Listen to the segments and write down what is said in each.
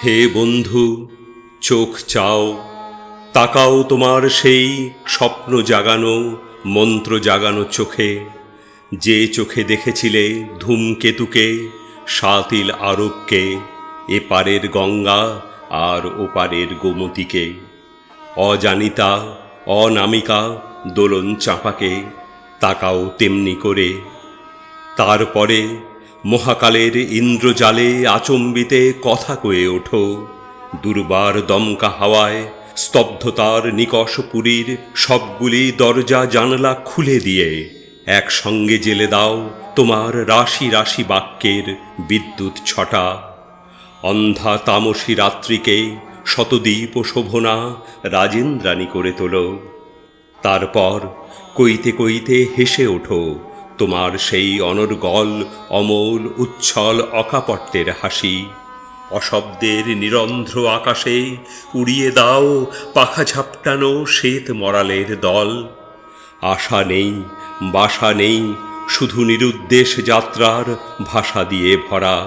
হে বন্ধু, চোখ চাও, তাকাও তোমার সেই স্বপ্ন জাগানো, মন্ত্র জাগানো চোখে, যে চোখে দেখেছিলে ধূমকেতুকে, সাতিল আরবকে, এপারের গঙ্গা আর ওপারের গোমতীকে, অজানিতা অনামিকা দোলন চাঁপাকে। তাকাও তেমনি করে। তারপরে মহাকালের ইন্দ্রজালে আচম্বিতে কথা কয়ে ওঠো। দুর্বার দমকা হাওয়ায় স্তব্ধতার নিকষ পুরীর সবগুলি দরজা জানলা খুলে দিয়ে একসঙ্গে জেলে দাও তোমার রাশি রাশি বাক্যের বিদ্যুৎ ছটা। অন্ধা তামসী রাত্রিকে শতদীপ শোভনা রাজেন্দ্রাণী করে তোলো। তারপর কইতে কইতে হেসে ওঠো তোমার সেই অনর্গল অমল উচ্ছল অকাপট্যের হাসি। অশব্দের নিরন্ধ্র আকাশে উড়িয়ে দাও পাখা ঝাপটানো শ্বেত মরালের দল। আশা নেই, বাসা নেই, শুধু নিরুদ্দেশ যাত্রার ভাষা দিয়ে ভরা।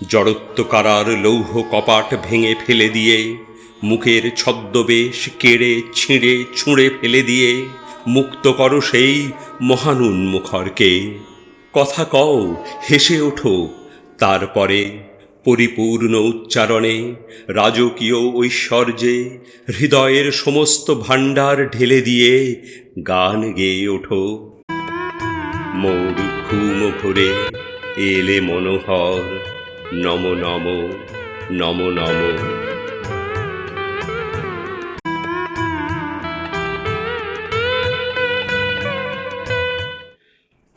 জড়ত্বকারার লৌহ কপাট ভেঙে ফেলে দিয়ে, মুখের ছদ্মবেশ কেড়ে ছিঁড়ে ছুঁড়ে ফেলে দিয়ে মুক্ত করো সেই মহানুন্মুখরকে। কথা কও, হেসে ওঠো। তারপরে পরিপূর্ণ উচ্চারণে রাজকীয় ঐশ্বর্যে হৃদয়ের সমস্ত ভাণ্ডার ঢেলে দিয়ে গান গেয়ে ওঠো। মোর ঘুম ঘুরে এলে মনোহর, নম নম নম নম।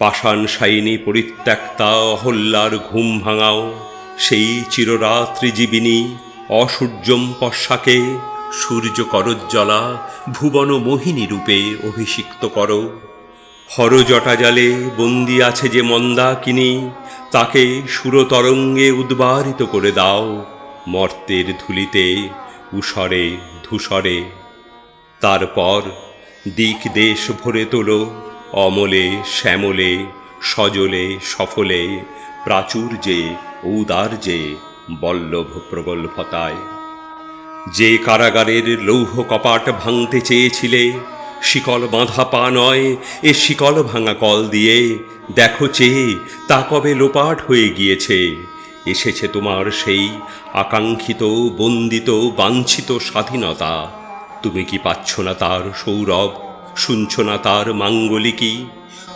পাষাণ শায়িনী পরিত্যক্তা অহল্যার ঘুম ভাঙাও। সেই চিররাত্রিজীবিনী অসূর্যম পশ্চাকে সূর্য করজ্জ্বলা ভুবন মোহিনী রূপে অভিষিক্ত করো। হরজটা জালে বন্দি আছে যে মন্দাকিনী, তাকে সুরতরঙ্গে উদ্বারিত করে দাও মর্তের ধূলিতে ঊষরে ধূসরে। তারপর দিক দেশ ভরে তোলো অমলে শ্যামলে সজলে সফলে প্রাচুর্যে ঔদার্যে বল্লভ প্রগল্ভতায়। যে কারাগারের লৌহ কপাট ভাঙতে চেয়েছিলে, শিকল বাঁধা পা নয় এ শিকল ভাঙা কল দিয়ে দেখো চেয়ে তা কবে লোপাট হয়ে গিয়েছে। এসেছে তোমার সেই আকাঙ্ক্ষিত বন্দিত বাঞ্ছিত স্বাধীনতা। তুমি কি পাচ্ছ না তার সৌরভ, শুনছ না তার মাঙ্গলিকী?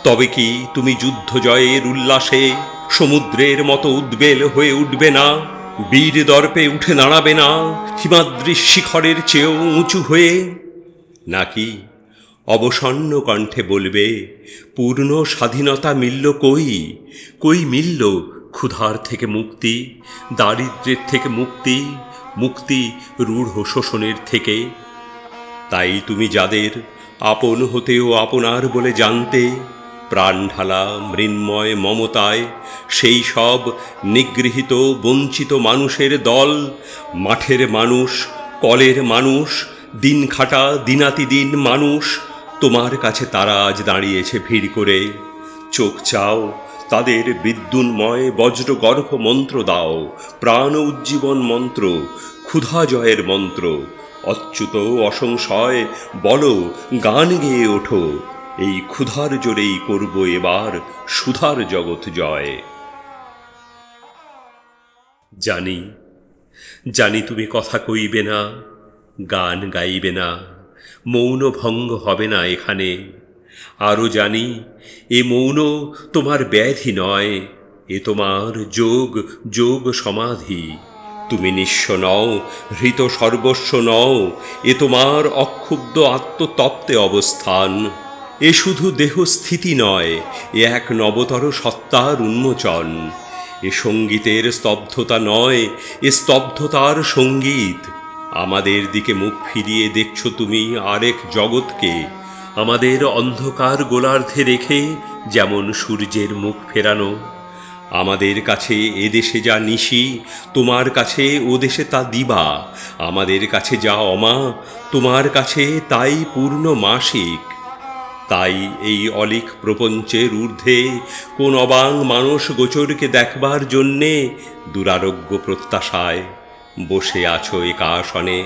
তবে কি তুমি যুদ্ধ জয়ের উল্লাসে সমুদ্রের মতো উদ্বেল হয়ে উঠবে না? বীর দর্পে উঠে দাঁড়াবে না হিমাদ্রি শিখরের চেয়েও উঁচু হয়ে? নাকি অবসন্ন কণ্ঠে বলবে, পূর্ণ স্বাধীনতা মিলল কই? কই মিলল ক্ষুধার থেকে মুক্তি, দারিদ্র্যের থেকে মুক্তি, মুক্তি রূঢ় শোষণের থেকে? তাই তুমি যাদের আপন হতেও আপনার বলে জানতে, প্রাণ ঢালা মৃন্ময় মমতায় সেই সব নিগৃহীত বঞ্চিত মানুষের দল, মাঠের মানুষ, কলের মানুষ, দিন খাটা দিনাতিদিন মানুষ, তোমার কাছে তারা আজ দাঁড়িয়েছে ভিড় করে। চোখ চাও, তাদের বিদ্যুন্ময় বজ্রগর্ভ মন্ত্র দাও, প্রাণ উজ্জীবন মন্ত্র, ক্ষুধা জয়ের মন্ত্র। অচ্যুত অসংশয় বলো, গান গেয়ে ওঠো, এই ক্ষুধার জোরেই করব এবার সুধার জগৎ জয়। জানি, জানি তুমি কথা কইবে না, গান গাইবে না, মৌন ভঙ্গ হবে না এখানে। আরও জানি এ মৌন তোমার ব্যাধি নয়, এ তোমার যোগ যোগ সমাধি। তুমি নিঃস্ব নও, হৃত সর্বস্ব নও, এ তোমার অক্ষুব্ধ আত্মতপ্তে অবস্থান। এ শুধু দেহস্থিতি নয়, এ এক নবতর সত্তার উন্মোচন। এ সঙ্গীতের স্তব্ধতা নয়, এ স্তব্ধতার সঙ্গীত। আমাদের দিকে মুখ ফিরিয়ে দেখছো তুমি আরেক জগৎকে, আমাদের অন্ধকার গোলার্ধে রেখে যেমন সূর্যের মুখ ফেরানো। আমাদের কাছে এদেশে যা নিশি, তোমার কাছে ও দেশে তা দিবা। আমাদের কাছে যা অমা, তোমার কাছে তাই পূর্ণ মাসিক। তাই এই অলিক প্রপঞ্চের ঊর্ধ্বে কোন অবাং মানস গোচরকে দেখবার জন্যে দুরারোগ্য প্রত্যাশায় বসে আছো একাসনে,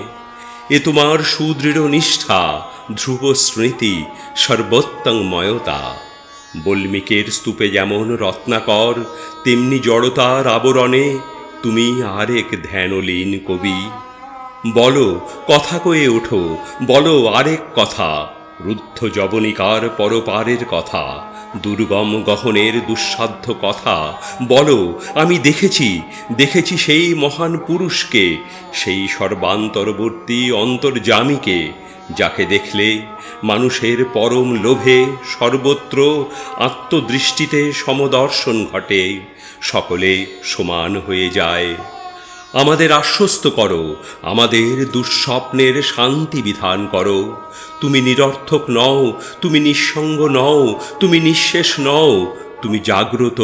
এ তোমার সুদৃঢ় নিষ্ঠা, ধ্রুব স্মৃতি, সর্বোত্তমময়তা। বল্মীকের স্তূপে যেমন রত্নাকর, তেমনি জড়তার আবরণে তুমি আরেক ধ্যানলীন কবি। বলো, কথা কয়ে ওঠো, বলো আরেক কথা, রুদ্ধ যবনিকার পরপারের কথা, দুর্গম গহনের দুঃসাধ্য কথা। বলো, আমি দেখেছি, দেখেছি সেই মহান পুরুষকে, সেই সর্বান্তরবর্তী অন্তর্যামীকে, যাকে দেখলে মানুষের পরম লোভে সর্বত্র আত্মদৃষ্টিতে সমদর্শন ঘটে, সকলে সমান হয়ে যায়। আমাদের আশ্বস্ত করো, আমাদের দুঃস্বপ্নের শান্তি বিধান করো। তুমি নিরর্থক নও, তুমি নিঃসঙ্গ নও, তুমি নিঃশেষ নও, তুমি জাগ্রত,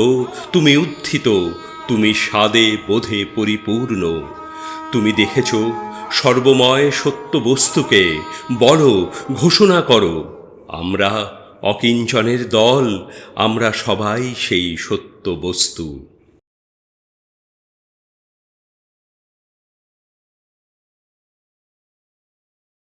তুমি উত্থিত, তুমি স্বাদে বোধে পরিপূর্ণ। তুমি দেখেছ সর্বময় সত্য বস্তুকে, বলো, ঘোষণা করো, আমরা অকিঞ্চনের দল, আমরা সবাই সেই সত্য বস্তু।